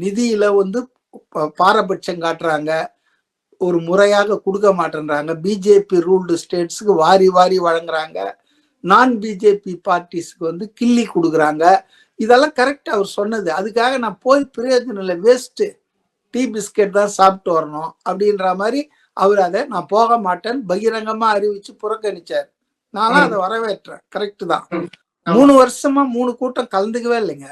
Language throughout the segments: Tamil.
நிதியில வந்து பாரபட்சம் காட்டுறாங்க, ஒரு முறையாக கொடுக்க மாட்டேன்றாங்க, பிஜேபி ரூல்டு ஸ்டேட்ஸுக்கு வாரி வாரி வழங்குறாங்க, நான் பிஜேபி பார்ட்டிஸ்க்கு வந்து கிள்ளி கொடுக்குறாங்க. இதெல்லாம் கரெக்ட் அவர் சொன்னது. அதுக்காக நான் போய் பிரயோஜனம் இல்லை, வேஸ்ட், டீ பிஸ்கெட் தான் சாப்பிட்டு வரணும் அப்படின்ற மாதிரி அவர் அதை நான் போக மாட்டேன்னு பகிரங்கமா அறிவிச்சு புறக்கணிச்சார். நானும் அதை வரவேற்றேன். கரெக்ட் தான். 3 வருஷமா 3 கூட்டம் கலந்துக்கவே இல்லைங்க.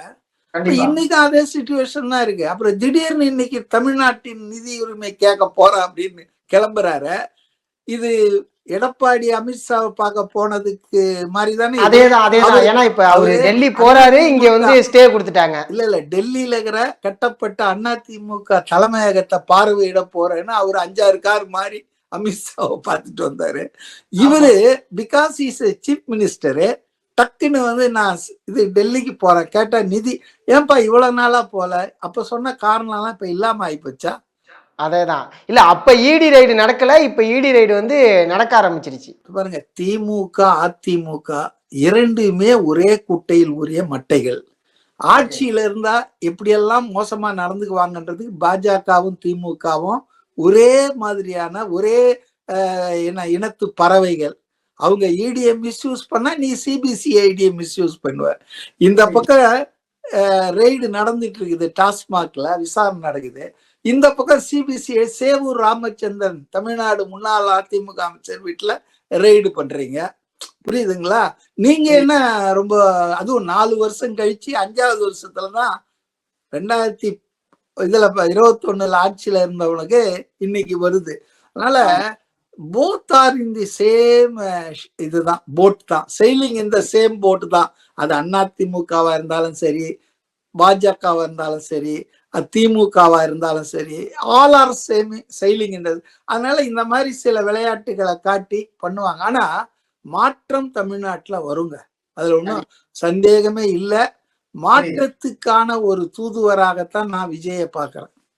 இன்னைக்கு அதே சிச்சுவேஷன் தான் இருக்கு. அப்புறம் திடீர்னு இன்னைக்கு தமிழ்நாட்டின் நிதி உரிமை கேட்க போறேன் அப்படின்னு கிளம்புறாரு. இது எடப்பாடி அமித்ஷாவை பார்க்க போனதுக்கு மாதிரிதானே. ஏன்னா இப்ப அவரு டெல்லி போறாரு, இங்க வந்து ஸ்டே கொடுத்துட்டாங்க. இல்ல டெல்லியில இருக்கிற கட்டப்பட்ட அதிமுக தலைமையகத்தை பார்வையிட போறேன்னு அவரு 5-6 கார் மாதிரி அமித்ஷாவை பார்த்துட்டு வந்தாரு. இவரு பிகாஸ் இஸ் சீஃப் மினிஸ்டரு டக்குன்னு வந்து நான் இது டெல்லிக்கு போறேன் கேட்டா நிதி ஏன்பா இவ்வளவு நாளா போல, அப்ப சொன்ன காரணம் எல்லாம் இப்ப இல்லாம ஆயிப்போச்சா? அதேதான். இல்ல அப்ப இடி ரைடு நடக்கல, இப்ப இடி ரைடு வந்து நடக்க ஆரம்பிச்சிருச்சு. பாருங்க, திமுக அதிமுக இரண்டுமே ஒரே குட்டையில் உரிய மட்டைகள். ஆட்சியில இருந்தா எப்படியெல்லாம் மோசமா நடந்துக்குவாங்கன்றதுக்கு பாஜகவும் திமுகவும் ஒரே மாதிரியான ஒரே இனத்து பறவைகள். அவங்க இடியை மிஸ்யூஸ் பண்ணா நீ சிபிசிஐடியை மிஸ்யூஸ் பண்ணுவ. இந்த பக்கம் ரெய்டு நடந்துட்டு இருக்குது, டாஸ்மாக்ல விசாரணை நடக்குது. இந்த பக்கம் சிபிசிஐ சேவூர் ராமச்சந்திரன் தமிழ்நாடு முன்னாள் அதிமுக அமைச்சர் வீட்டுல ரெய்டு பண்றீங்க. புரியுதுங்களா? நீங்க என்ன ரொம்ப, அதுவும் 4 வருஷம் கழிச்சு 5வது வருஷத்துலதான் 2021 ஆட்சியில இருந்தவனுக்கு இன்னைக்கு வருது. அதனால both are in the same இதுதான், போட் தான், செயிலிங் இந்த சேம் போட் தான். அது அதிமுகவா இருந்தாலும் சரி, பாஜகவா இருந்தாலும் சரி, திமுகவா இருந்தாலும் சரி, ஆல் ஆர் சேம் செயிலிங். அதனால இந்த மாதிரி சில விளையாட்டுகளை காட்டி பண்ணுவாங்க. ஆனா மாற்றம் தமிழ்நாட்டுல வருங்க, அதுல ஒன்றும் சந்தேகமே இல்லை. மாற்றத்துக்கான ஒரு தூதுவராகத்தான் நான் விஜயை பார்க்கிறேன்.